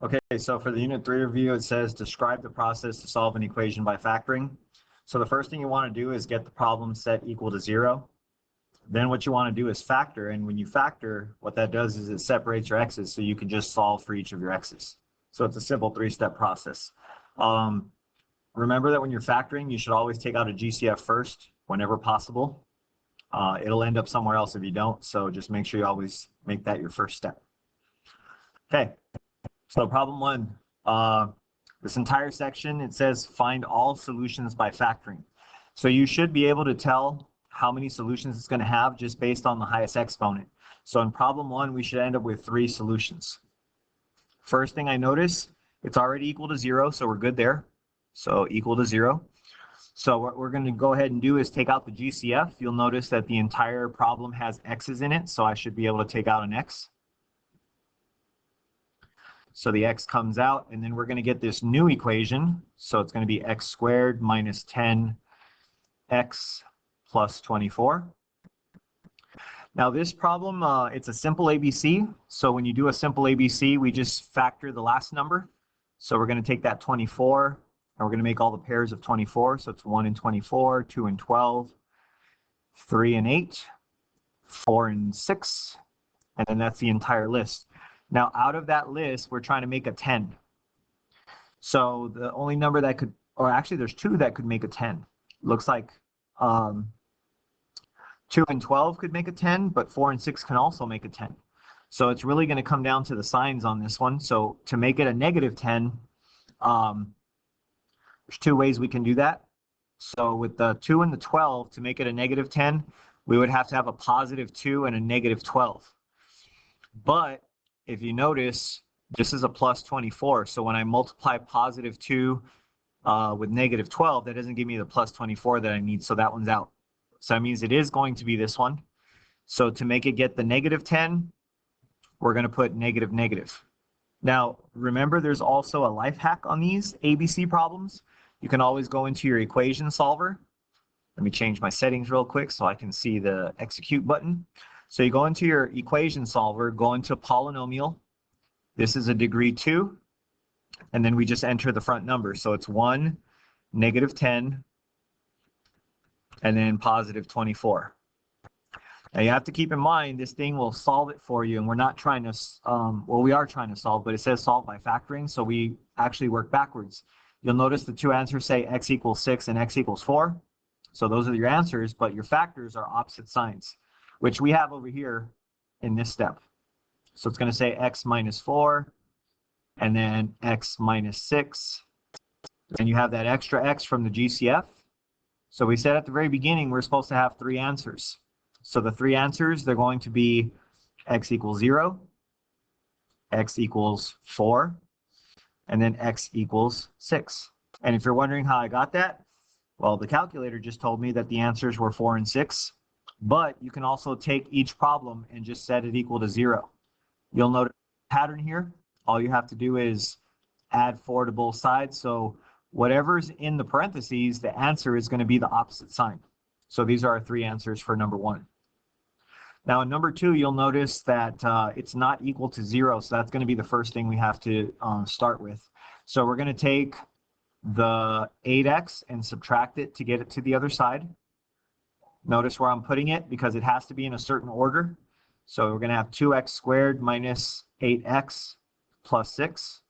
Okay, so for the Unit 3 review, it says describe the process to solve an equation by factoring. So the first thing you want to do is get the problem set equal to 0. Then what you want to do is factor, and when you factor, what that does is it separates your x's so you can just solve for each of your x's. So it's a simple 3-step process. Remember that when you're factoring, you should always take out a GCF first whenever possible. It'll end up somewhere else if you don't, so just make sure you always make that your first step. Okay, so problem 1. This entire section, it says find all solutions by factoring. So you should be able to tell how many solutions it's going to have just based on the highest exponent. So in problem 1, we should end up with 3 solutions. First thing I notice, it's already equal to 0, so we're good there. So equal to 0. So what we're going to go ahead and do is take out the GCF. You'll notice that the entire problem has x's in it, so I should be able to take out an x. So the x comes out, and then we're going to get this new equation. So it's going to be x squared minus 10x plus 24. Now this problem, it's a simple ABC. So when you do a simple ABC, we just factor the last number. So we're going to take that 24, and we're going to make all the pairs of 24. So it's 1 and 24, 2 and 12, 3 and 8, 4 and 6, and then that's the entire list. Now out of that list, we're trying to make a 10. So the only number that could, or actually there's 2 that could make a 10. Looks like 2 and 12 could make a 10, but 4 and 6 can also make a 10. So it's really going to come down to the signs on this one. So to make it a negative 10, there's 2 ways we can do that. So with the 2 and the 12, to make it a negative 10, we would have to have a positive 2 and a negative 12. But if you notice, this is a plus 24. So when I multiply positive 2 with negative 12, that doesn't give me the plus 24 that I need. So that one's out. So that means it is going to be this one. So to make it get the negative 10, we're going to put negative negative. Now, remember, there's also a life hack on these ABC problems. You can always go into your equation solver. Let me change my settings real quick so I can see the execute button. So you go into your equation solver, go into polynomial. This is a degree 2. And then we just enter the front number. So it's 1, negative 10, and then positive 24. Now you have to keep in mind, this thing will solve it for you. And we're not trying to, well, we are trying to solve, but it says solve by factoring. So we actually work backwards. You'll notice the 2 answers say x equals 6 and x equals 4. So those are your answers, but your factors are opposite signs, which we have over here in this step. So it's going to say x minus 4, and then x minus 6. And you have that extra x from the GCF. So we said at the very beginning, we're supposed to have 3 answers. So the 3 answers, they're going to be x equals 0, x equals 4, and then x equals 6. And if you're wondering how I got that, well, the calculator just told me that the answers were 4 and 6. But you can also take each problem and just set it equal to 0. You'll notice a pattern here. All you have to do is add 4 to both sides. So whatever's in the parentheses, the answer is going to be the opposite sign. So these are our 3 answers for number 1. Now in number 2, you'll notice that it's not equal to 0. So that's going to be the first thing we have to start with. So we're going to take the 8x and subtract it to get it to the other side. Notice where I'm putting it because it has to be in a certain order. So we're going to have 2x squared minus 8x plus 6.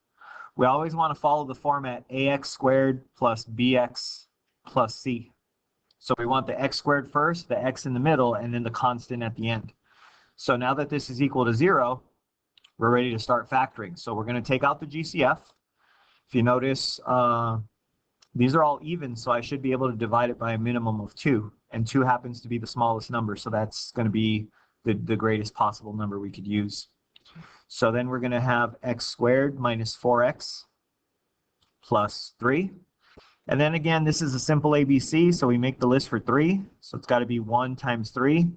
We always want to follow the format ax squared plus bx plus c. So we want the x squared first, the x in the middle, and then the constant at the end. So now that this is equal to 0, we're ready to start factoring. So we're going to take out the GCF. If you notice, these are all even, so I should be able to divide it by a minimum of 2. And 2 happens to be the smallest number, so that's going to be the greatest possible number we could use. So then we're going to have x squared minus 4x plus 3. And then again, this is a simple ABC, so we make the list for 3. So it's got to be 1 times 3.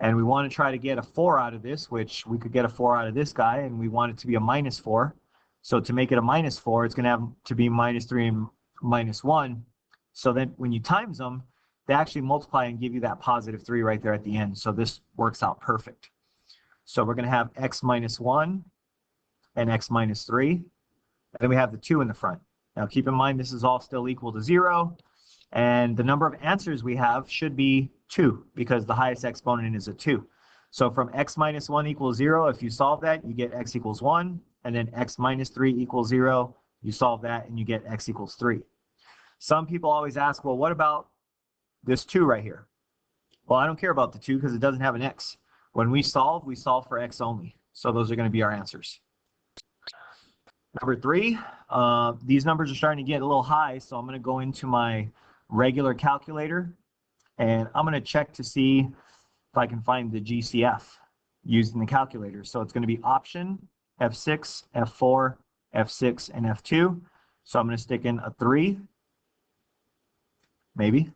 And we want to try to get a 4 out of this, which we could get a 4 out of this guy, and we want it to be a minus 4. So to make it a minus 4, it's going to have to be minus 3 and minus 1. So then when you times them, they actually multiply and give you that positive 3 right there at the end. So this works out perfect. So we're going to have x minus 1 and x minus 3. then we have the 2 in the front. Now keep in mind this is all still equal to 0, and the number of answers we have should be 2 because the highest exponent is a 2. So from x minus 1 equals 0, if you solve that, you get x equals 1, and then x minus 3 equals 0, you solve that and you get x equals 3. Some people always ask, well, what about this 2 right here? Well, I don't care about the 2 because it doesn't have an x. When we solve for x only. So those are going to be our answers. Number 3, these numbers are starting to get a little high, so I'm going to go into my regular calculator, and I'm going to check to see if I can find the GCF using the calculator. So it's going to be option F6, F4, F6, and F2. So I'm going to stick in a 3, maybe.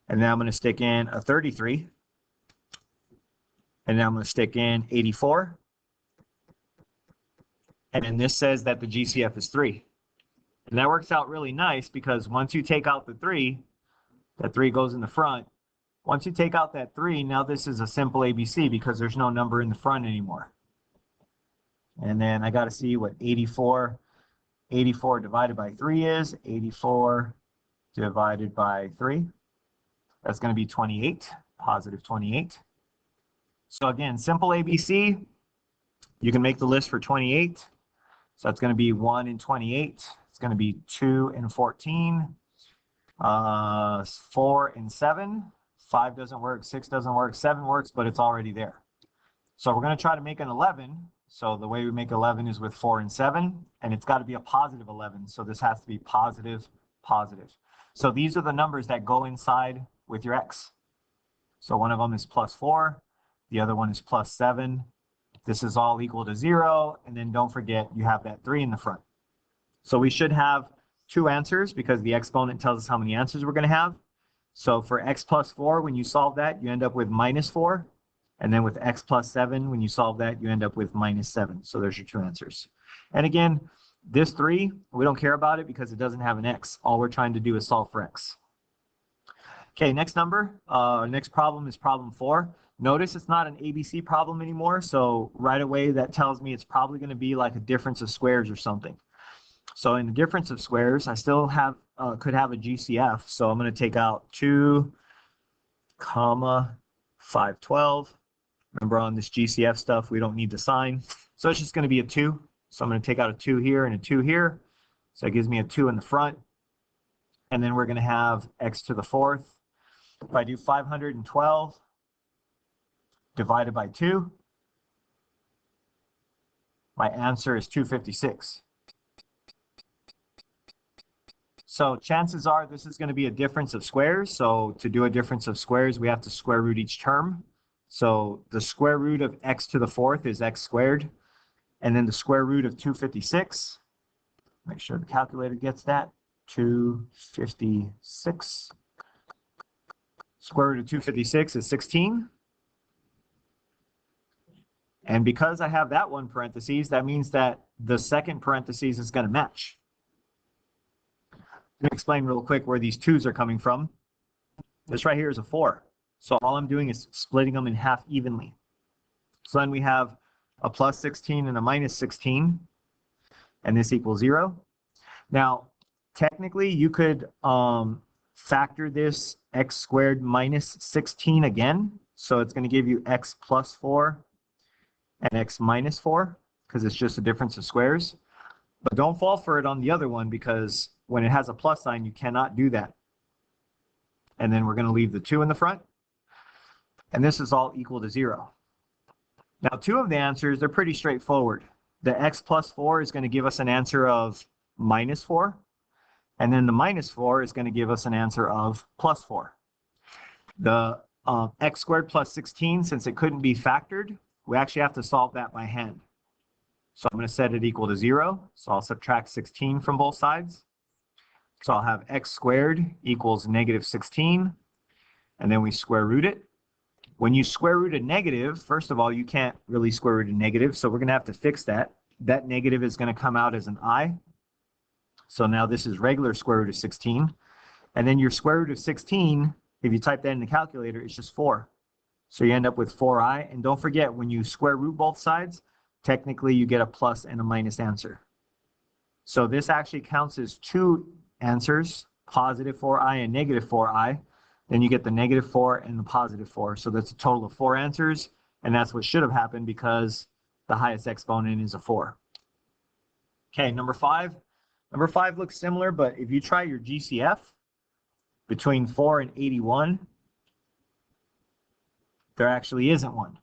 And then I'm going to stick in a 33. And then I'm going to stick in 84. And then this says that the GCF is 3. And that works out really nice because once you take out the 3, that 3 goes in the front. Once you take out that 3, now this is a simple ABC because there's no number in the front anymore. And then I got to see what 84 divided by 3 is. 84 divided by 3. That's going to be 28, positive 28. So again, simple ABC. You can make the list for 28. So that's going to be 1 and 28. It's going to be 2 and 14. 4 and 7. 5 doesn't work. 6 doesn't work. 7 works, but it's already there. So we're going to try to make an 11. So the way we make 11 is with 4 and 7. And it's got to be a positive 11. So this has to be positive, positive. So these are the numbers that go inside with your x. So one of them is plus 4. The other one is plus 7. This is all equal to 0. And then don't forget you have that 3 in the front. So we should have 2 answers because the exponent tells us how many answers we're going to have. So for x plus 4, when you solve that, you end up with minus 4. And then with x plus 7, when you solve that, you end up with minus 7. So there's your 2 answers. And again, this 3, we don't care about it because it doesn't have an x. All we're trying to do is solve for x. Okay, next problem is problem 4. Notice it's not an ABC problem anymore. So right away, that tells me it's probably going to be like a difference of squares or something. So in the difference of squares, I still have could have a GCF. So I'm going to take out 2, 512. Remember on this GCF stuff, we don't need the sign. So it's just going to be a 2. So I'm going to take out a 2 here and a 2 here. So it gives me a 2 in the front. And then we're going to have x to the 4th. If I do 512 divided by 2, my answer is 256. So chances are this is going to be a difference of squares. So to do a difference of squares, we have to square root each term. So the square root of x to the 4th is x squared. And then the square root of 256, make sure the calculator gets that, 256. Square root of 256 is 16. And because I have that one parentheses, that means that the second parentheses is going to match. Let me explain real quick where these 2's are coming from. This right here is a 4. So all I'm doing is splitting them in half evenly. So then we have a plus 16 and a minus 16, and this equals 0. Now, technically, you could factor this x squared minus 16 again. So it's going to give you x plus 4 and x minus 4, because it's just a difference of squares. But don't fall for it on the other one, because when it has a plus sign, you cannot do that. And then we're going to leave the 2 in the front. And this is all equal to 0. Now, 2 of the answers, they're pretty straightforward. The x plus 4 is going to give us an answer of minus 4. And then the minus 4 is going to give us an answer of plus 4. The x squared plus 16, since it couldn't be factored, we actually have to solve that by hand. So I'm going to set it equal to 0. So I'll subtract 16 from both sides. So I'll have x squared equals negative 16. And then we square root it. When you square root a negative, first of all, you can't really square root a negative. So we're going to have to fix that. That negative is going to come out as an I. So now this is regular square root of 16. And then your square root of 16, if you type that in the calculator, it's just 4. So you end up with 4i. And don't forget, when you square root both sides, technically you get a plus and a minus answer. So this actually counts as two answers, positive 4i and negative 4i. Then you get the negative 4 and the positive 4. So that's a total of 4 answers, and that's what should have happened because the highest exponent is a 4. Okay, number 5. Number 5 looks similar, but if you try your GCF between 4 and 81, there actually isn't one.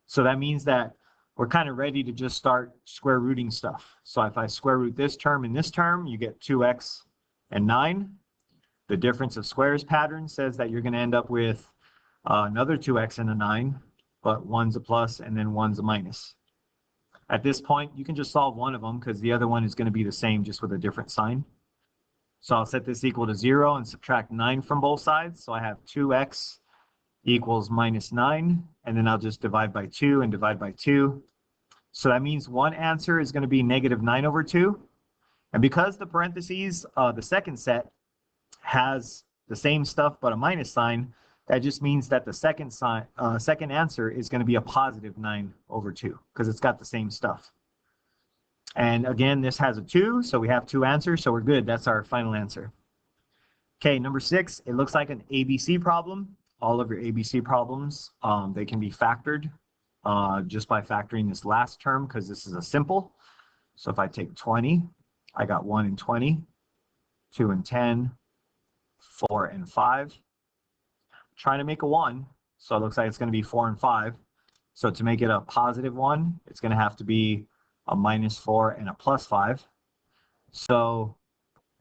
So that means that we're kind of ready to just start square rooting stuff. So if I square root this term and this term, you get 2x and 9. The difference of squares pattern says that you're going to end up with another 2x and a 9, but one's a plus and then one's a minus. At this point, you can just solve one of them because the other one is going to be the same, just with a different sign. So I'll set this equal to 0 and subtract 9 from both sides. So I have 2x equals minus 9, and then I'll just divide by 2 and divide by 2. So that means one answer is going to be negative 9 over 2. And because the parentheses, the second set, has the same stuff but a minus sign, that just means that the second answer is going to be a positive 9 over 2 because it's got the same stuff. And again, this has a 2, so we have 2 answers, so we're good. That's our final answer. Okay, number 6, it looks like an ABC problem. All of your ABC problems, they can be factored just by factoring this last term because this is a simple. So if I take 20, I got 1 and 20, 2 and 10, 4 and 5. Trying to make a 1, so it looks like it's going to be 4 and 5. So to make it a positive 1, it's going to have to be a minus 4 and a plus 5. So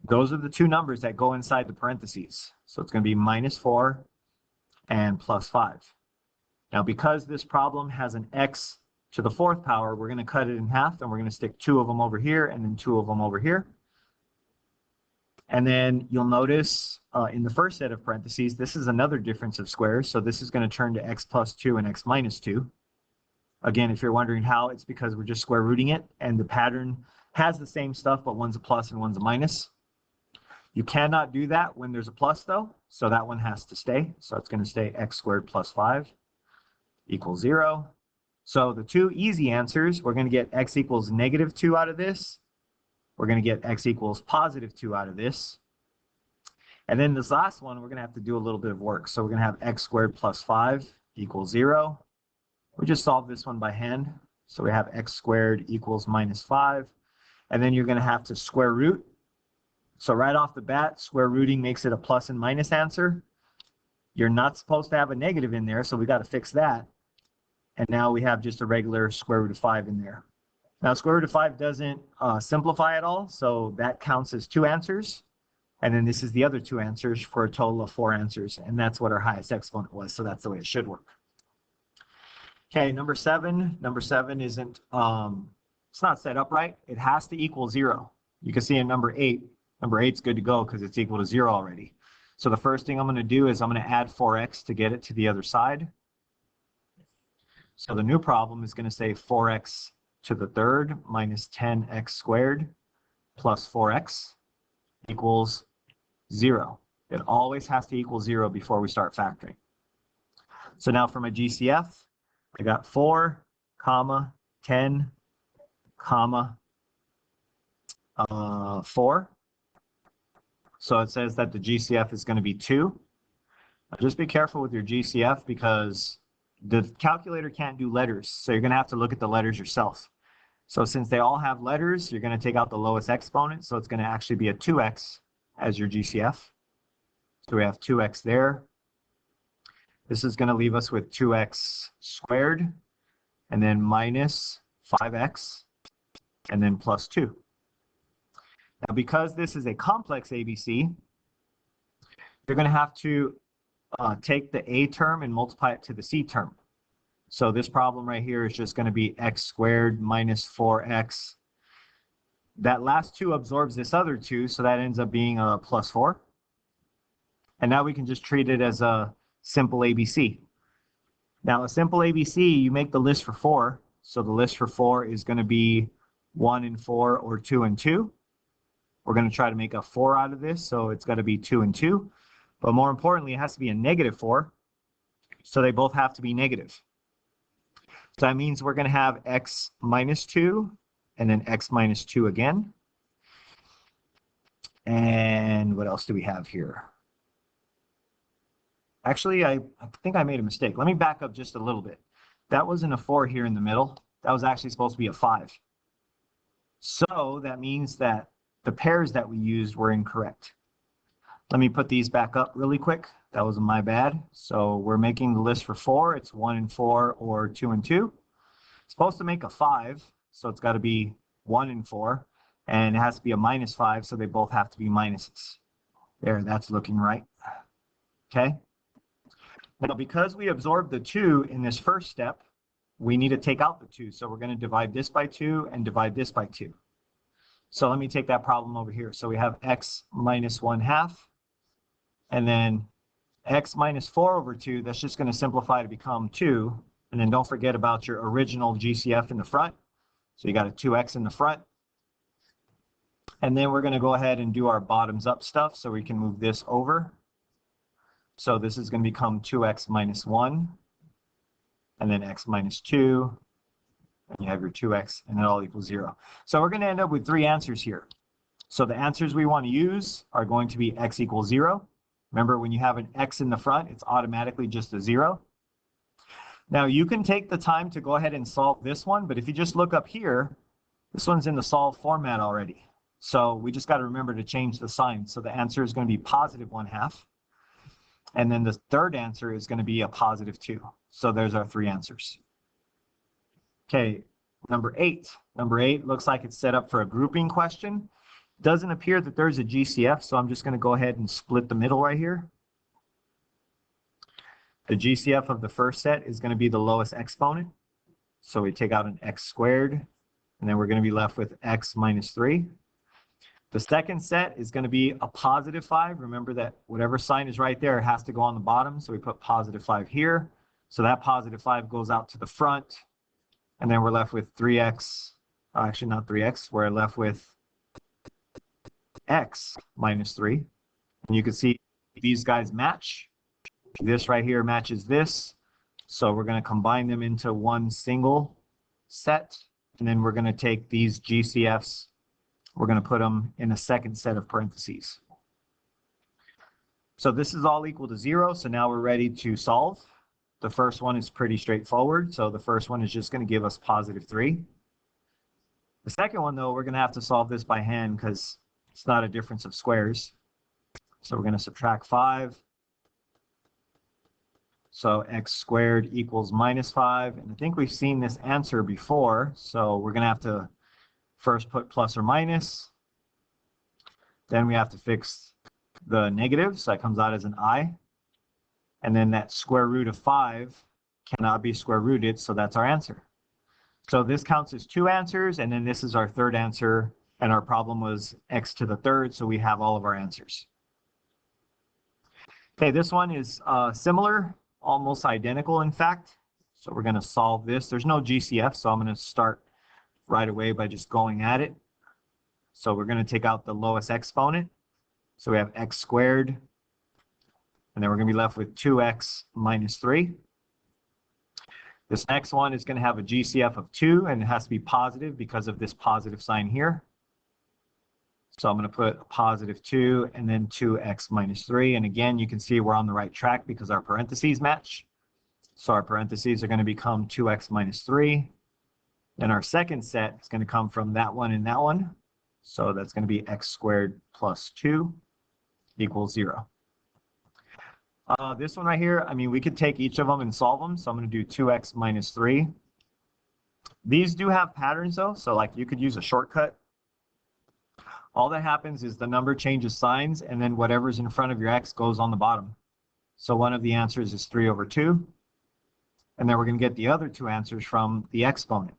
those are the two numbers that go inside the parentheses. So it's going to be minus 4 and plus 5. Now, because this problem has an x to the 4th power, we're going to cut it in half, and we're going to stick 2 of them over here and then 2 of them over here. And then you'll notice in the first set of parentheses, this is another difference of squares. So this is going to turn to x plus 2 and x minus 2. Again, if you're wondering how, it's because we're just square rooting it, and the pattern has the same stuff, but one's a plus and one's a minus. You cannot do that when there's a plus, though, so that one has to stay. So it's going to stay x squared plus 5 equals 0. So the two easy answers, we're going to get x equals negative 2 out of this. We're going to get x equals positive 2 out of this. And then this last one, we're going to have to do a little bit of work. So we're going to have x squared plus 5 equals 0. We just solved this one by hand. So we have x squared equals minus 5. And then you're going to have to square root. So right off the bat, square rooting makes it a plus and minus answer. You're not supposed to have a negative in there, so we got to fix that. And now we have just a regular square root of 5 in there. Now, square root of 5 doesn't simplify at all, so that counts as 2 answers. And then this is the other 2 answers for a total of 4 answers. And that's what our highest exponent was, so that's the way it should work. Okay, number 7. Number 7 isn't, it's not set up right. It has to equal 0. You can see in number 8. Number 8's good to go because it's equal to 0 already. So the first thing I'm going to do is I'm going to add 4x to get it to the other side. So the new problem is going to say 4x to the 3rd minus 10x squared plus 4x equals 0. It always has to equal 0 before we start factoring. So now for my GCF, I got 4, comma, 10, comma, 4. So it says that the GCF is going to be 2. Just be careful with your GCF because the calculator can't do letters. So you're going to have to look at the letters yourself. So since they all have letters, you're going to take out the lowest exponent. So it's going to actually be a 2x as your GCF. So we have 2x there. This is going to leave us with 2x squared and then minus 5x and then plus 2. Now, because this is a complex ABC, you're going to have to take the a term and multiply it to the c term. So this problem right here is just going to be x squared minus 4x. That last 2 absorbs this other 2, so that ends up being a plus 4. And now we can just treat it as a simple ABC. Now, a simple ABC, you make the list for 4. So the list for 4 is going to be 1 and 4 or 2 and 2. We're going to try to make a 4 out of this, so it's got to be 2 and 2. But more importantly, it has to be a negative 4, so they both have to be negative. So that means we're going to have x minus 2 and then x minus 2 again. And what else do we have here? Actually, I think I made a mistake. Let me back up just a little bit. That wasn't a 4 here in the middle. That was actually supposed to be a 5. So that means that the pairs that we used were incorrect. Let me put these back up really quick. That was my bad. So we're making the list for 4. It's 1 and 4 or 2 and 2. It's supposed to make a 5, so it's got to be 1 and 4. And it has to be a -5, so they both have to be minuses. There, that's looking right. Okay. Now, because we absorbed the 2 in this first step, we need to take out the 2. So we're going to divide this by 2 and divide this by 2. So let me take that problem over here. So we have x minus 1/2. And then x minus 4 over 2, that's just going to simplify to become 2. And then don't forget about your original GCF in the front. So you got a 2x in the front. And then we're going to go ahead and do our bottoms up stuff so we can move this over. So this is going to become 2x minus 1, and then x minus 2, and you have your 2x, and it all equals 0. So we're going to end up with 3 answers here. So the answers we want to use are going to be x equals 0. Remember, when you have an x in the front, it's automatically just a 0. Now, you can take the time to go ahead and solve this one, but if you just look up here, this one's in the solve format already. So we just got to remember to change the sign. So the answer is going to be positive 1/2. And then the third answer is going to be a positive 2. So there's our 3 answers. Okay, number 8. Number 8 looks like it's set up for a grouping question. Doesn't appear that there's a GCF, so I'm just going to go ahead and split the middle right here. The GCF of the first set is going to be the lowest exponent. So we take out an x squared, and then we're going to be left with x minus 3. The second set is going to be a positive 5. Remember that whatever sign is right there has to go on the bottom. So we put positive 5 here. So that positive 5 goes out to the front. And then we're left with 3x. Actually, not 3x. We're left with x minus 3. And you can see these guys match. This right here matches this. So we're going to combine them into one single set. And then we're going to take these GCFs. We're going to put them in a second set of parentheses. So this is all equal to 0. So now we're ready to solve. The first one is pretty straightforward. So the first one is just going to give us positive 3. The second one, though, we're going to have to solve this by hand because it's not a difference of squares. So we're going to subtract 5. So x squared equals minus 5. And I think we've seen this answer before. So we're going to have to first put plus or minus. Then we have to fix the negative. So that comes out as an I. And then that square root of 5 cannot be square rooted. So that's our answer. So this counts as 2 answers. And then this is our third answer. And our problem was x to the third. So we have all of our answers. Okay, this one is similar, almost identical, in fact. So we're going to solve this. There's no GCF, so I'm going to start right away by just going at it. So we're going to take out the lowest exponent. So we have x squared. And then we're going to be left with 2x minus 3. This next one is going to have a GCF of 2, and it has to be positive because of this positive sign here. So I'm going to put a positive 2 and then 2x minus 3. And again, you can see we're on the right track because our parentheses match. So our parentheses are going to become 2x minus 3. Then our second set is going to come from that one and that one. So that's going to be x squared plus 2 equals 0. This one right here, I mean, we could take each of them and solve them. So I'm going to do 2x minus 3. These do have patterns, though. So like you could use a shortcut. All that happens is the number changes signs, and then whatever's in front of your x goes on the bottom. So one of the answers is 3 over 2. And then we're going to get the other 2 answers from the exponent.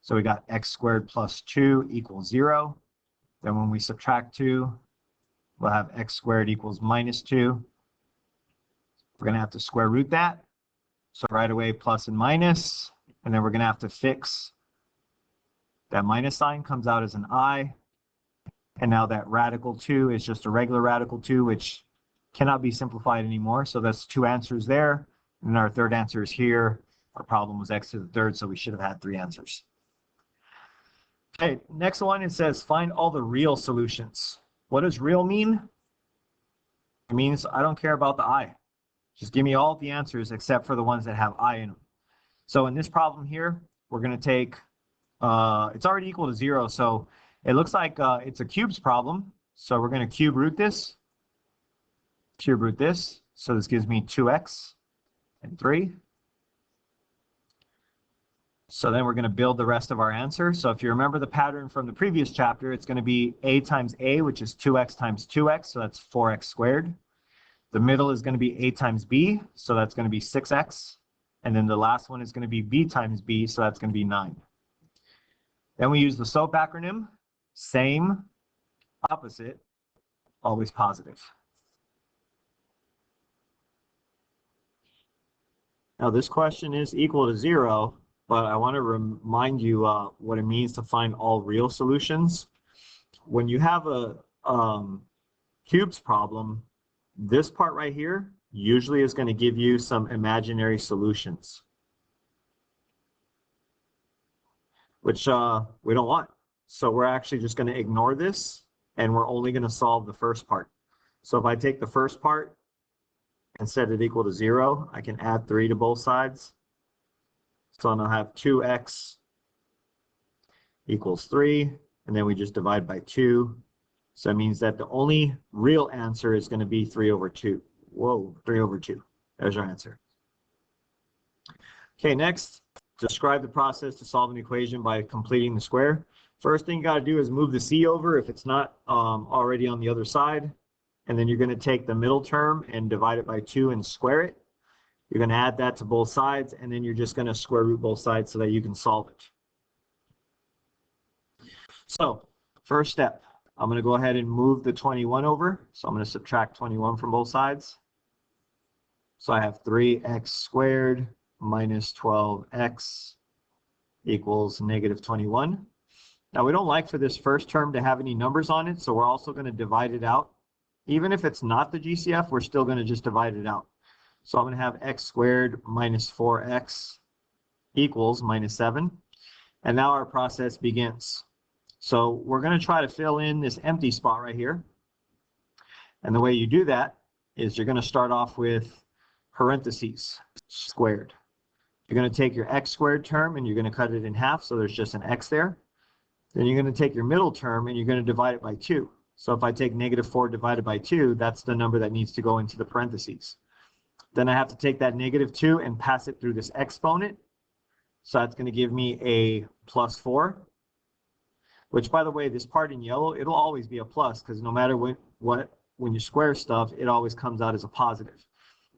So we got x squared plus 2 equals 0. Then when we subtract 2, we'll have x squared equals minus 2. We're going to have to square root that. So right away, plus and minus. And then we're going to have to fix that minus sign comes out as an I. And now that radical 2 is just a regular radical 2, which cannot be simplified anymore. So that's 2 answers there. And our third answer is here. Our problem was x to the third, so we should have had 3 answers. Okay, next one, it says find all the real solutions. What does real mean? It means I don't care about the I. Just give me all the answers except for the ones that have I in them. So in this problem here, we're going to take, it's already equal to 0, so it looks like it's a cubes problem. So we're going to cube root this. So this gives me 2x and 3. So then we're going to build the rest of our answer. So if you remember the pattern from the previous chapter, it's going to be a times a, which is 2x times 2x, so that's 4x squared. The middle is going to be a times b, so that's going to be 6x. And then the last one is going to be b times b, so that's going to be 9. Then we use the SOAP acronym, same, opposite, always positive. Now this question is equal to 0, but I want to remind you what it means to find all real solutions. When you have a cubes problem, this part right here usually is going to give you some imaginary solutions, which we don't want. So we're actually just going to ignore this, and we're only going to solve the first part. So if I take the first part and set it equal to 0, I can add 3 to both sides. So I'm going to have 2x equals 3, and then we just divide by 2. So that means that the only real answer is going to be 3 over 2. Whoa, 3 over 2. There's our answer. Okay, next, describe the process to solve an equation by completing the square. First thing you got to do is move the c over if it's not already on the other side. And then you're going to take the middle term and divide it by 2 and square it. You're going to add that to both sides, and then you're just going to square root both sides so that you can solve it. So, first step, I'm going to go ahead and move the 21 over. So I'm going to subtract 21 from both sides. So I have 3x squared minus 12x equals negative 21. Now we don't like for this first term to have any numbers on it, so we're also going to divide it out. Even if it's not the GCF, we're still going to just divide it out. So I'm going to have x squared minus 4x equals minus 7. And now our process begins. So we're going to try to fill in this empty spot right here. And the way you do that is you're going to start off with parentheses squared. You're going to take your x squared term and you're going to cut it in half, so there's just an x there. Then you're going to take your middle term and you're going to divide it by 2. So if I take negative 4 divided by 2, that's the number that needs to go into the parentheses. Then I have to take that negative 2 and pass it through this exponent. So that's going to give me a plus 4, which, by the way, this part in yellow, it'll always be a plus because no matter when you square stuff, it always comes out as a positive.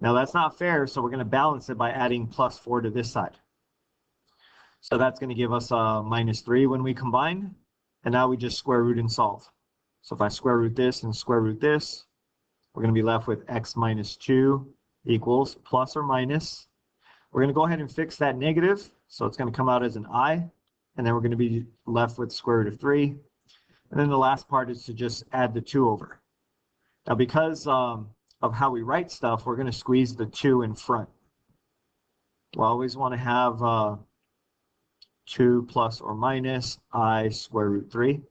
Now that's not fair, so we're going to balance it by adding plus 4 to this side. So that's going to give us a minus 3 when we combine. And now we just square root and solve. So if I square root this and square root this, we're going to be left with x minus 2 equals plus or minus. We're going to go ahead and fix that negative. So it's going to come out as an I. And then we're going to be left with square root of 3. And then the last part is to just add the 2 over. Now because of how we write stuff, we're going to squeeze the 2 in front. We always want to have 2 plus or minus I square root 3.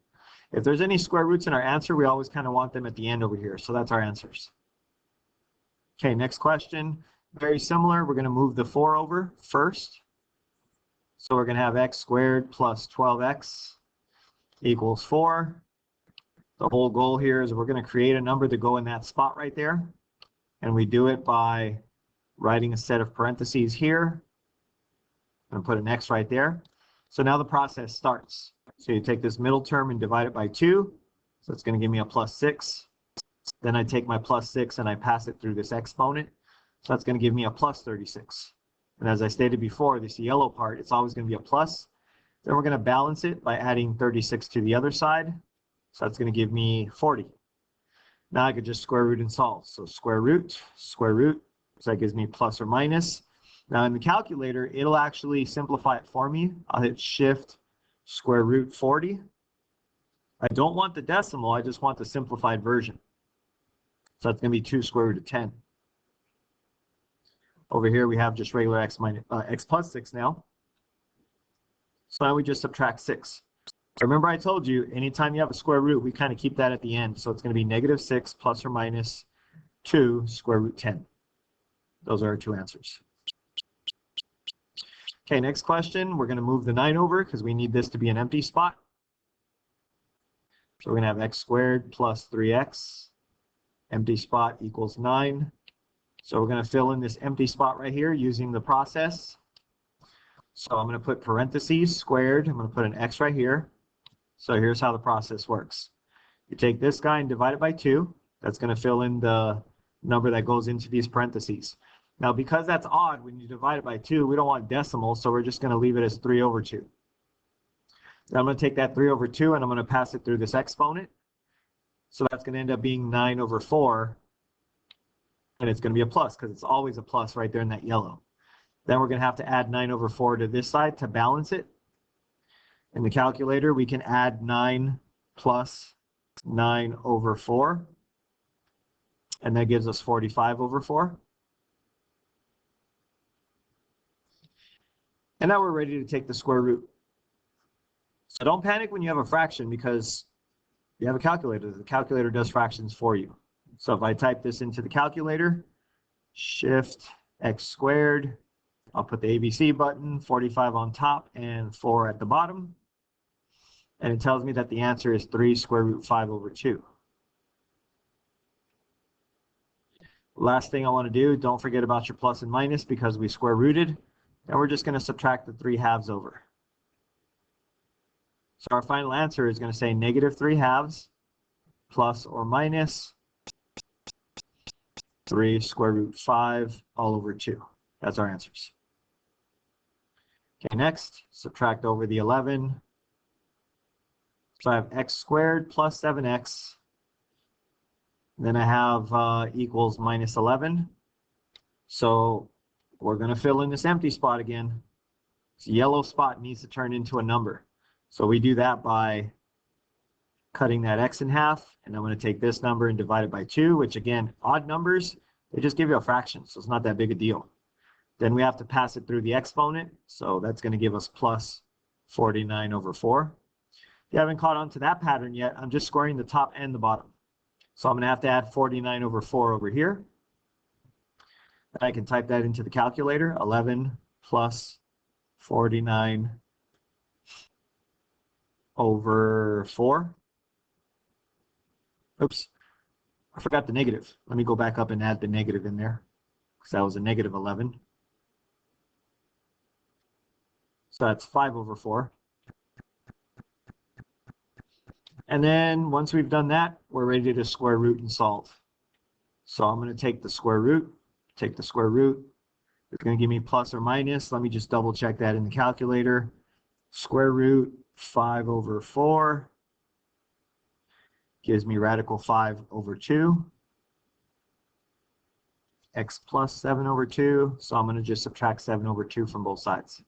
If there's any square roots in our answer, we always kind of want them at the end over here. So that's our answers. Okay, next question. Very similar. We're going to move the 4 over first. So we're going to have x squared plus 12x equals 4. The whole goal here is we're going to create a number to go in that spot right there. And we do it by writing a set of parentheses here. I'm going to put an x right there. So now the process starts. So you take this middle term and divide it by 2. So it's going to give me a plus 6. Then I take my plus 6 and I pass it through this exponent. So that's going to give me a plus 36. And as I stated before, this yellow part, it's always going to be a plus. Then we're going to balance it by adding 36 to the other side. So that's going to give me 40. Now I could just square root and solve. So square root. So that gives me plus or minus. Now in the calculator, it'll actually simplify it for me. I'll hit shift square root 40. I don't want the decimal, I just want the simplified version. So that's going to be 2 square root of 10. Over here we have just regular x plus 6 now. So now we just subtract 6. Remember I told you, anytime you have a square root, we kind of keep that at the end. So it's going to be -6 plus or minus 2 square root 10. Those are our two answers. Okay, next question. We're going to move the 9 over because we need this to be an empty spot. So we're going to have x squared plus 3x. Empty spot equals 9. So we're going to fill in this empty spot right here using the process. So I'm going to put parentheses squared. I'm going to put an x right here. So here's how the process works. You take this guy and divide it by 2. That's going to fill in the number that goes into these parentheses. Now, because that's odd, when you divide it by 2, we don't want decimals, so we're just going to leave it as 3 over 2. Now I'm going to take that 3 over 2 and I'm going to pass it through this exponent. So that's going to end up being 9 over 4. And it's going to be a plus because it's always a plus right there in that yellow. Then we're going to have to add 9 over 4 to this side to balance it. In the calculator, we can add 9 plus 9 over 4. And that gives us 45 over 4. And now we're ready to take the square root. So don't panic when you have a fraction because you have a calculator. The calculator does fractions for you. So if I type this into the calculator, shift x squared, I'll put the ABC button, 45 on top and 4 at the bottom. And it tells me that the answer is 3 square root 5 over 2. Last thing I want to do, don't forget about your plus and minus because we square rooted. And we're just going to subtract the 3 halves over. So our final answer is going to say -3 halves plus or minus 3 square root 5 all over 2. That's our answers. Okay, next, subtract over the 11. So I have x squared plus 7x. Then I have equals -11. So we're going to fill in this empty spot again. This yellow spot needs to turn into a number. So we do that by cutting that x in half. And I'm going to take this number and divide it by 2, which again, odd numbers, they just give you a fraction. So it's not that big a deal. Then we have to pass it through the exponent. So that's going to give us plus 49 over 4. If you haven't caught on to that pattern yet, I'm just squaring the top and the bottom. So I'm going to have to add 49 over 4 over here. And I can type that into the calculator, 11 plus 49 over 4. Oops, I forgot the negative. Let me go back up and add the negative in there, because that was a -11. So that's 5 over 4. And then once we've done that, we're ready to square root and solve. So I'm going to take the square root, take the square root. It's going to give me plus or minus. Let me just double check that in the calculator. Square root 5 over 4 gives me radical 5 over 2. X plus 7 over 2. So I'm going to just subtract 7 over 2 from both sides.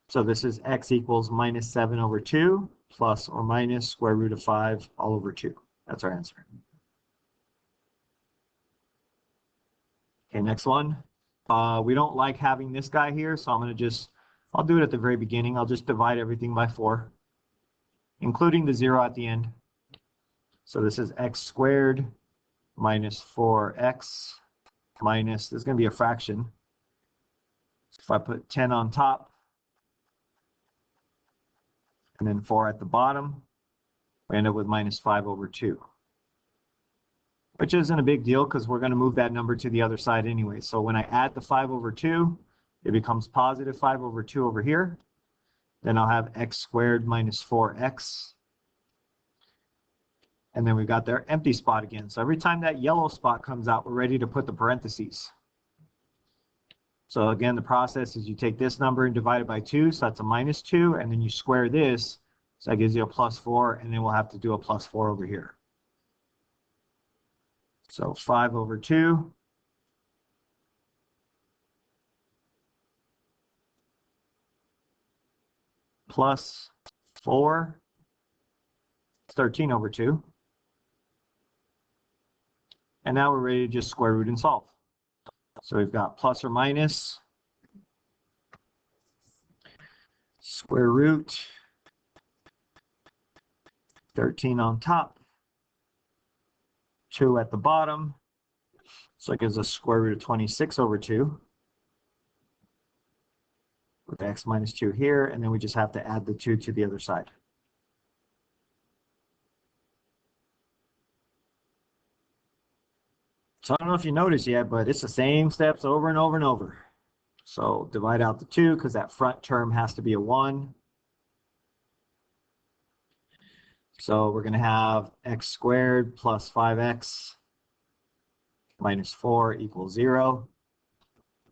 So this is x equals -7 over 2 plus or minus square root of 5 all over 2. That's our answer. Okay, next one. We don't like having this guy here, so I'm going to I'll do it at the very beginning. I'll just divide everything by 4, including the 0 at the end. So this is x squared minus 4x minus, this is going to be a fraction. So if I put 10 on top, and then 4 at the bottom, we end up with -5 over 2. Which isn't a big deal because we're going to move that number to the other side anyway. So when I add the 5 over 2, it becomes positive 5 over 2 over here. Then I'll have x squared minus 4x. And then we've got their empty spot again. So every time that yellow spot comes out, we're ready to put the parentheses. So again, the process is you take this number and divide it by 2, so that's a -2, and then you square this, so that gives you a +4, and then we'll have to do a +4 over here. So 5 over 2 plus 4, 13 over 2. And now we're ready to just square root and solve. So we've got plus or minus square root 13 on top, 2 at the bottom. So it gives us square root of 26 over 2. With x minus 2 here, and then we just have to add the 2 to the other side. So I don't know if you noticed yet, but it's the same steps over and over and over. So divide out the 2 because that front term has to be a 1. So we're going to have x squared plus 5x minus 4 equals 0.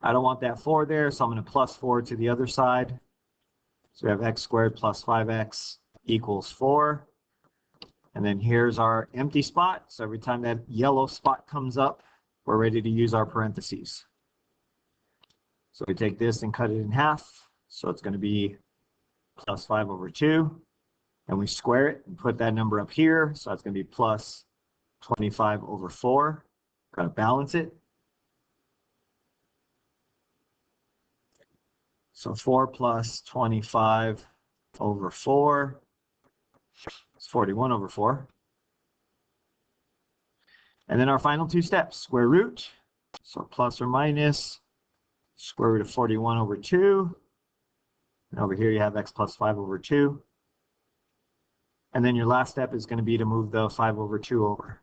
I don't want that 4 there, so I'm going to plus 4 to the other side. So we have x squared plus 5x equals 4. And then here's our empty spot. So every time that yellow spot comes up, we're ready to use our parentheses. So we take this and cut it in half. So it's going to be plus 5 over 2. And we square it and put that number up here. So that's going to be plus 25 over 4. Got to balance it. So 4 plus 25 over 4 is 41 over 4. And then our final two steps, square root. So plus or minus square root of 41 over 2. And over here you have x plus 5 over 2. And then your last step is going to be to move the 5 over 2 over.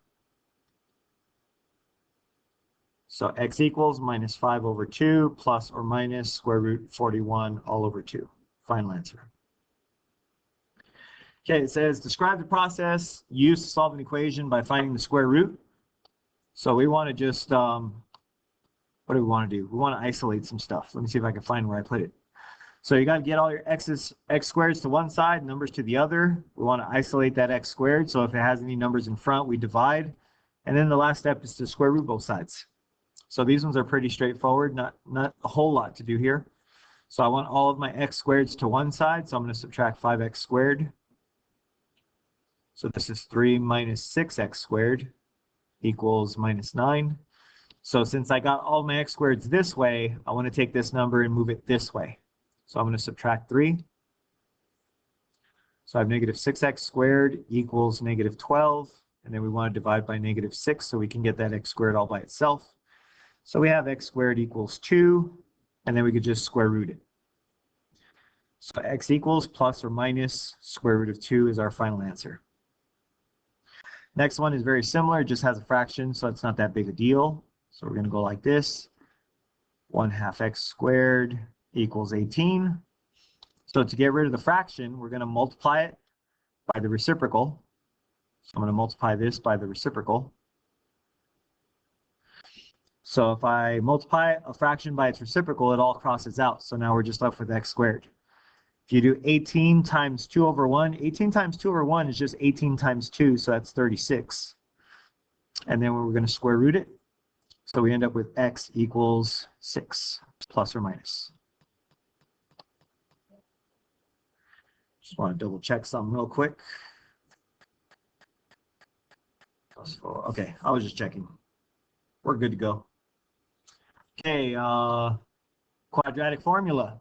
So x equals minus 5 over 2 plus or minus square root 41 all over 2. Final answer. Okay, it says describe the process used to solve an equation by finding the square root. So we want to just, what do we want to do? We want to isolate some stuff. Let me see if I can find where I put it. So you got to get all your x squareds to one side, numbers to the other. We want to isolate that x squared. So if it has any numbers in front, we divide. And then the last step is to square root both sides. So these ones are pretty straightforward, not a whole lot to do here. So I want all of my x squareds to one side, so I'm going to subtract 5x squared. So this is 3 minus 6x squared equals minus 9. So since I got all my x squareds this way, I want to take this number and move it this way. So I'm going to subtract 3. So I have negative 6x squared equals negative 12. And then we want to divide by negative 6 so we can get that x squared all by itself. So we have x squared equals 2, and then we could just square root it. So x equals plus or minus square root of 2 is our final answer. Next one is very similar, it just has a fraction, so it's not that big a deal. So we're going to go like this. 1/2 x squared equals 18. So to get rid of the fraction, we're going to multiply it by the reciprocal. So I'm going to multiply this by the reciprocal. So if I multiply a fraction by its reciprocal, it all crosses out. So now we're just left with x squared. If you do 18 times 2 over 1, 18 times 2 over 1 is just 18 times 2, so that's 36. And then we're going to square root it. So we end up with x equals 6, plus or minus. Just want to double check something real quick. Plus 4. Okay, I was just checking. We're good to go. Okay, quadratic formula.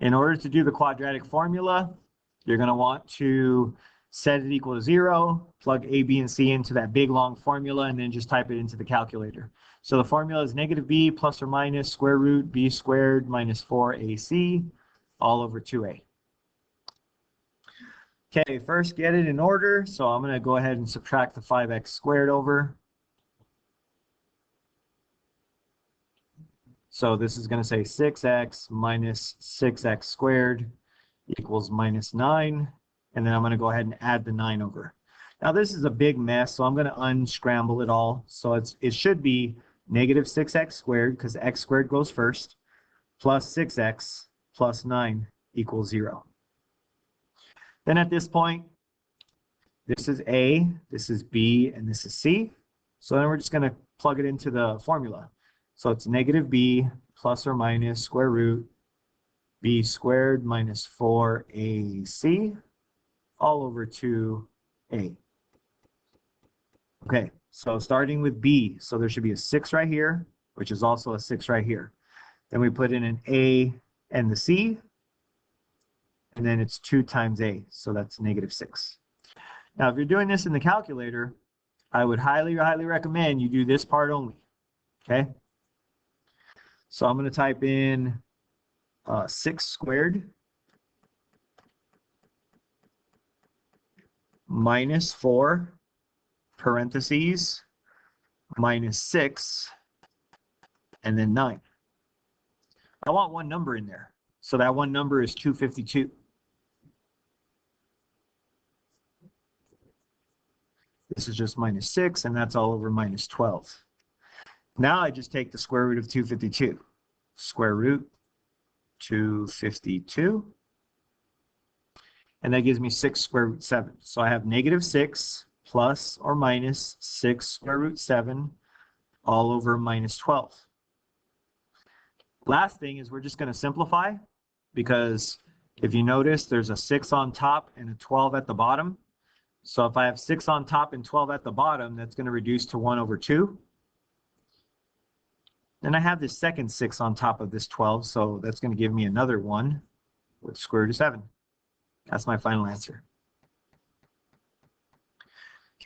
In order to do the quadratic formula, you're going to want to set it equal to 0, plug a, b, and c into that big long formula, and then just type it into the calculator. So the formula is negative b plus or minus square root b squared minus 4ac all over 2a. Okay, first get it in order. So I'm going to go ahead and subtract the 5x squared over. So this is going to say 6x minus 6x squared equals minus 9. And then I'm going to go ahead and add the 9 over. Now this is a big mess, so I'm going to unscramble it all. So it should be negative 6x squared, because x squared goes first, plus 6x plus 9 equals 0. Then at this point, this is a, this is b, and this is c. So then we're just going to plug it into the formula. So it's negative b plus or minus square root b squared minus 4ac all over 2a. Okay, so starting with b, so there should be a 6 right here, which is also a 6 right here. Then we put in an a and the c, and then it's 2 times a, so that's negative 6. Now, if you're doing this in the calculator, I would highly, highly recommend you do this part only, okay? So I'm going to type in 6 squared minus 4 parentheses minus 6 and then 9. I want one number in there. So that one number is 252. This is just minus 6, and that's all over minus 12. Now I just take the square root of 252. Square root 252. And that gives me 6 square root 7. So I have negative 6 plus or minus 6 square root 7 all over minus 12. Last thing is we're just going to simplify, because if you notice, there's a 6 on top and a 12 at the bottom. So if I have 6 on top and 12 at the bottom, that's going to reduce to 1 over 2. Then I have this second 6 on top of this 12, so that's going to give me another 1 with square root of 7. That's my final answer.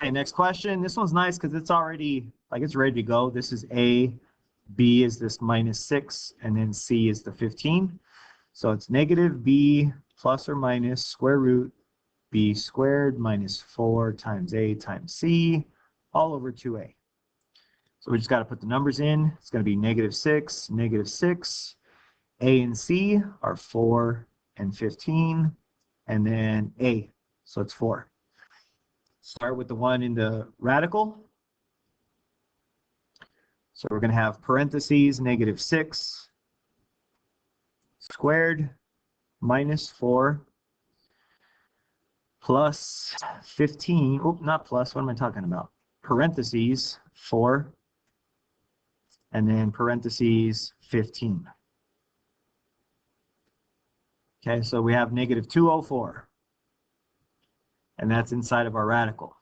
Okay, next question. This one's nice because it's already, like, it's ready to go. This is A, B is this minus 6, and then C is the 15. So it's negative B plus or minus square root B squared minus 4 times A times C all over 2A. So we just got to put the numbers in. It's going to be negative 6, negative 6. A and C are 4 and 15, and then A, so it's 4. Start with the one in the radical. So we're going to have parentheses negative 6 squared minus 4 plus 15. Oh, not plus. What am I talking about? Parentheses 4 and then parentheses 15. Okay, so we have negative 204. And that's inside of our radical.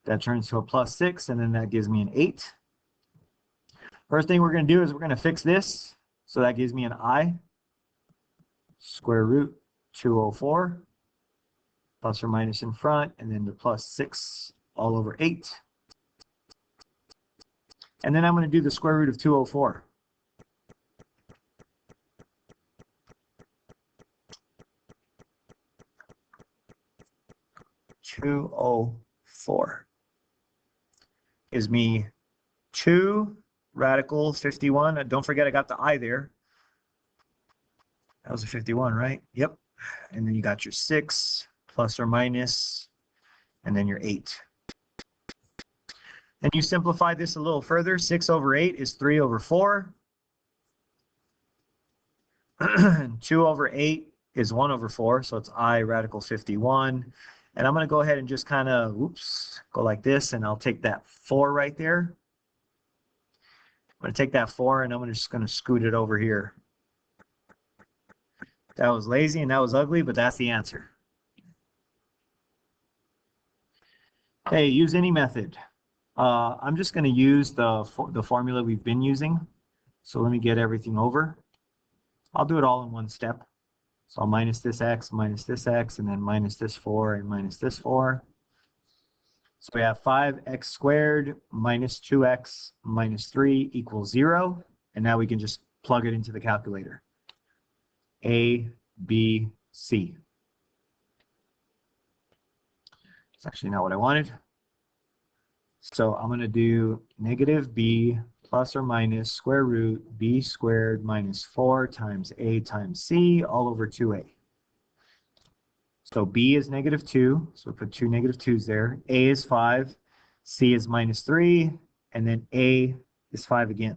That turns to a plus 6, and then that gives me an 8. First thing we're going to do is we're going to fix this. So that gives me an I. Square root 204. Plus or minus in front, and then the plus 6 all over 8. And then I'm going to do the square root of 204. Gives me 2 radical 51. Don't forget I got the I there. That was a 51, right? Yep. And then you got your 6 plus or minus, and then your 8. And you simplify this a little further. 6 over 8 is 3 over 4. 2 over 8 is 1 over 4, so it's I radical 51. And I'm going to go ahead and just kind of, go like this, and I'll take that 4 right there. I'm going to take that 4, and I'm just going to scoot it over here. That was lazy and that was ugly, but that's the answer. Okay, use any method. I'm just going to use the formula we've been using. So let me get everything over. I'll do it all in one step. So I'll minus this x, and then minus this 4, and minus this 4. So we have 5x squared minus 2x minus 3 equals 0. And now we can just plug it into the calculator. A, B, C. It's actually not what I wanted. So I'm going to do negative B plus or minus square root B squared minus 4 times A times C all over 2A. So B is negative 2, so we put 2 negative 2's there. A is 5, C is minus 3, and then A is 5 again.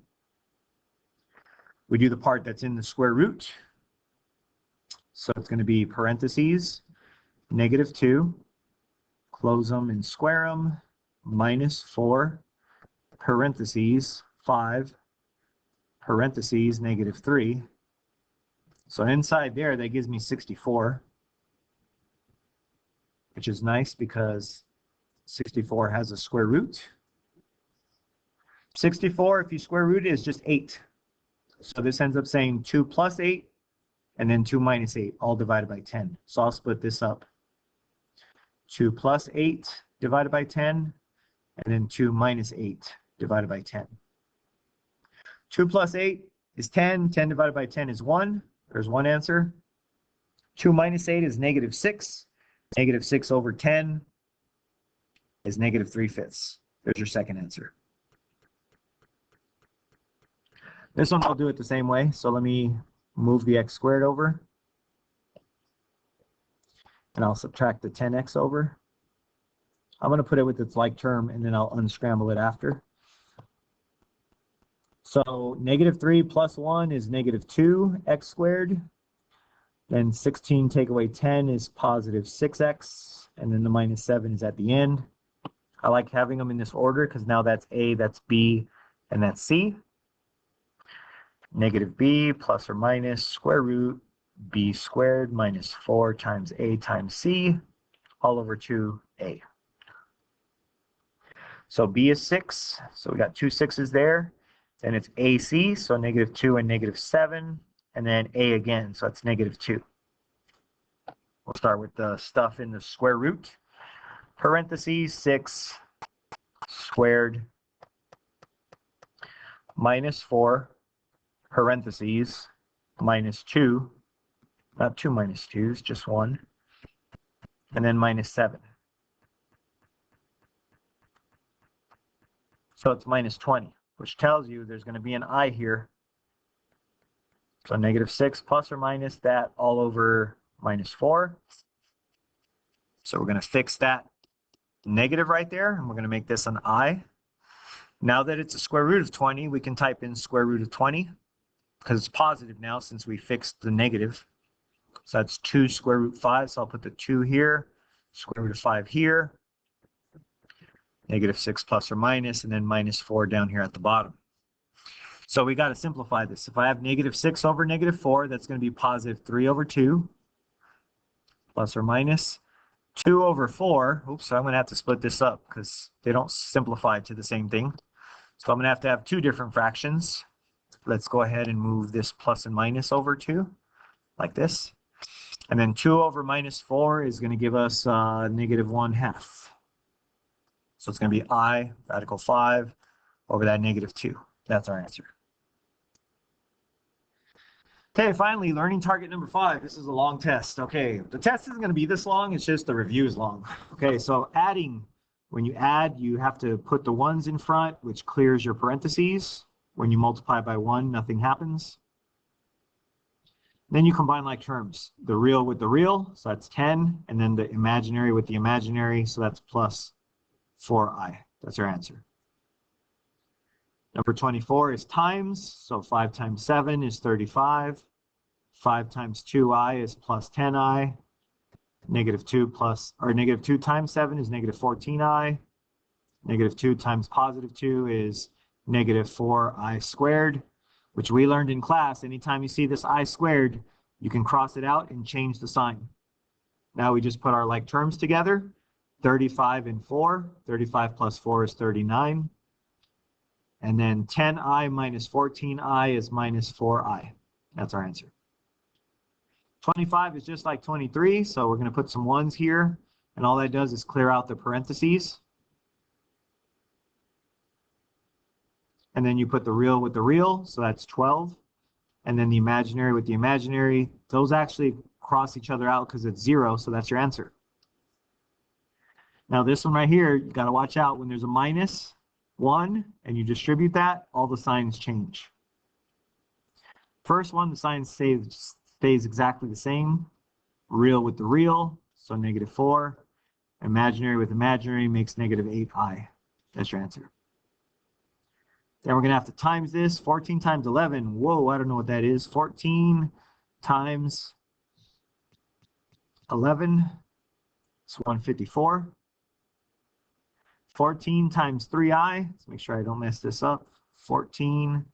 We do the part that's in the square root. So it's going to be parentheses, negative 2, close them and square them, minus 4, parentheses, 5, parentheses, negative 3. So inside there, that gives me 64, which is nice because 64 has a square root. 64, if you square root it, is just 8. So this ends up saying 2 plus 8, and then 2 minus 8, all divided by 10. So I'll split this up 2 plus 8 divided by 10, and then 2 minus 8 divided by 10. 2 plus 8 is 10. 10 divided by 10 is 1. There's one answer. 2 minus 8 is negative 6. Negative 6 over 10 is negative 3/5. There's your second answer. This one I'll do it the same way. So let me move the x squared over. And I'll subtract the 10x over. I'm going to put it with its like term, and then I'll unscramble it after. So negative 3 plus 1 is negative 2x squared. Then 16 take away 10 is positive 6x. And then the minus 7 is at the end. I like having them in this order because now that's A, that's B, and that's C. Negative B plus or minus square root B squared minus 4 times A times C all over 2A. So B is 6. So we got two 6's there. Then it's AC, so negative 2 and negative 7. And then A again, so it's negative 2. We'll start with the stuff in the square root. Parentheses 6 squared minus 4 parentheses minus 2, not 2 minus 2's, just 1, and then minus 7. So it's minus 20, which tells you there's going to be an I here. So negative 6 plus or minus that all over minus 4. So we're going to fix that negative right there, and we're going to make this an I. Now that it's a square root of 20, we can type in square root of 20 because it's positive now since we fixed the negative. So that's 2 square root 5, so I'll put the 2 here, square root of 5 here, negative 6 plus or minus, and then minus 4 down here at the bottom. So we got to simplify this. If I have negative 6 over negative 4, that's going to be positive 3 over 2, plus or minus 2 over 4. Oops, so I'm going to have to split this up because they don't simplify to the same thing. So I'm going to have 2 different fractions. Let's go ahead and move this plus and minus over 2, like this. And then 2 over minus 4 is going to give us negative 1/2. So it's going to be I, radical 5, over that negative 2. That's our answer. Okay, finally, learning target number 5. This is a long test. Okay, the test isn't going to be this long. It's just the review is long. Okay, so adding. When you add, you have to put the ones in front, which clears your parentheses. When you multiply by 1, nothing happens. Then you combine like terms. The real with the real, so that's 10. And then the imaginary with the imaginary, so that's plus 4i. That's our answer. Number 24 is times. So 5 times 7 is 35. 5 times 2i is plus 10i. Negative 2 times 7 is negative 14i. Negative 2 times positive 2 is negative 4i squared, which we learned in class. Anytime you see this I squared, you can cross it out and change the sign. Now we just put our like terms together. 35 and 4. 35 plus 4 is 39. And then 10i minus 14i is minus 4i. That's our answer. 25 is just like 23, so we're going to put some ones here. And all that does is clear out the parentheses. And then you put the real with the real, so that's 12. And then the imaginary with the imaginary. Those actually cross each other out because it's 0, so that's your answer. Now this one right here, you got to watch out. When there's a minus 1 and you distribute that, all the signs change. First one, the sign stays exactly the same. Real with the real, so negative 4. Imaginary with imaginary makes negative 8i. That's your answer. Then we're going to have to times this. 14 times 11. Whoa, I don't know what that is. 14 times 11. It's 154. 14 times 3i. Let's make sure I don't mess this up. 14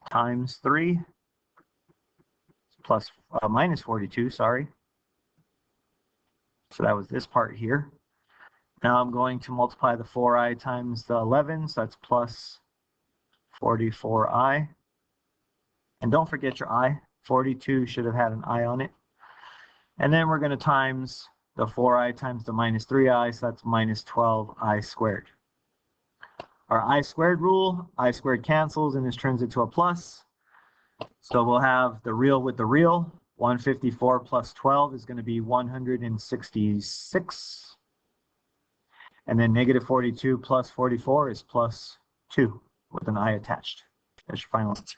times 3 plus minus 42, sorry. So that was this part here. Now I'm going to multiply the 4i times the 11, so that's plus 44i. And don't forget your I. 42 should have had an I on it. And then we're going to times the 4i times the minus 3i, so that's minus 12i squared. Our I squared rule, I squared cancels and this turns into a plus. So we'll have the real with the real. 154 plus 12 is going to be 166. And then negative 42 plus 44 is plus 2 with an I attached. That's your final answer.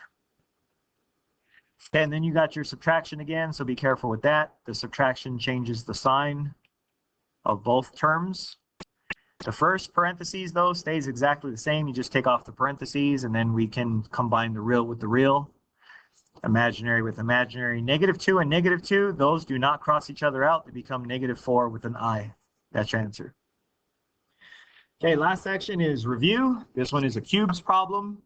Okay, and then you got your subtraction again, so be careful with that. The subtraction changes the sign of both terms. The first parentheses, though, stays exactly the same. You just take off the parentheses, and then we can combine the real with the real. Imaginary with imaginary. Negative 2 and negative 2, those do not cross each other out. They become negative 4 with an I. That's your answer. Okay, last section is review. This one is a cubes problem.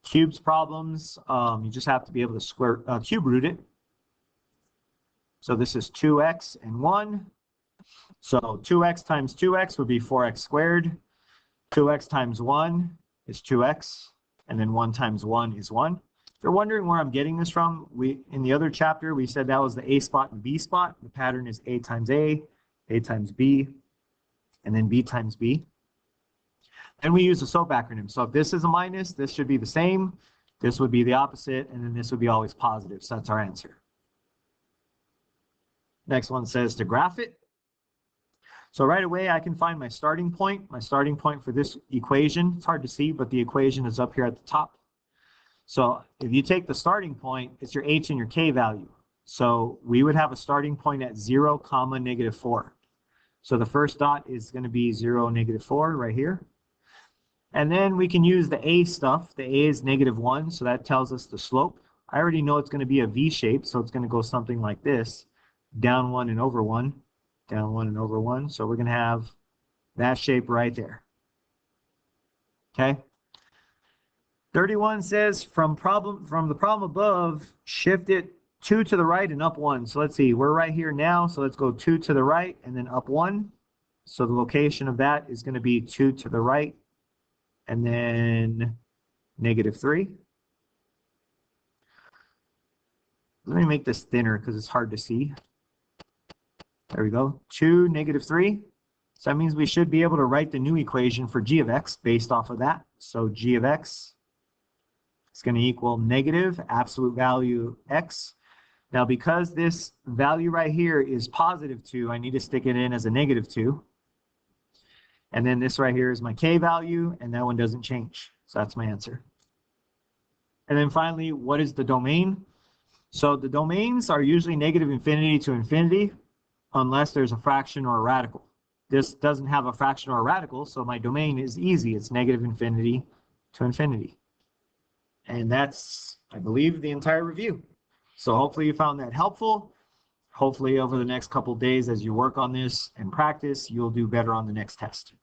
Cubes problems, you just have to be able to cube root it. So this is 2x and 1. So 2x times 2x would be 4x squared. 2x times 1 is 2x. And then 1 times 1 is 1. If you're wondering where I'm getting this from, in the other chapter, we said that was the A spot and B spot. The pattern is A times A times B, and then B times B. And we use the SOAP acronym. So if this is a minus, this should be the same. This would be the opposite, and then this would be always positive. So that's our answer. Next one says to graph it. So right away, I can find my starting point. My starting point for this equation, it's hard to see, but the equation is up here at the top. So if you take the starting point, it's your h and your k value. So we would have a starting point at 0, comma, negative 4. So the first dot is going to be 0, negative 4 right here. And then we can use the a stuff. The a is negative 1, so that tells us the slope. I already know it's going to be a v shape, so it's going to go something like this. Down 1 and over 1. Down 1 and over 1. So we're going to have that shape right there. Okay. 31 says from the problem above, shift it 2 to the right and up 1. So let's see, we're right here now. So let's go 2 to the right and then up 1. So the location of that is going to be 2 to the right and then negative 3. Let me make this thinner because it's hard to see. There we go. 2, negative 3. So that means we should be able to write the new equation for g of x based off of that. So g of x is going to equal negative absolute value x. Now, because this value right here is positive 2, I need to stick it in as a negative 2. And then this right here is my k value, and that one doesn't change. So that's my answer. And then finally, what is the domain? So the domains are usually negative infinity to infinity, unless there's a fraction or a radical. This doesn't have a fraction or a radical, so my domain is easy. It's negative infinity to infinity. And that's, I believe, the entire review. So hopefully you found that helpful. Hopefully over the next couple of days as you work on this and practice, you'll do better on the next test.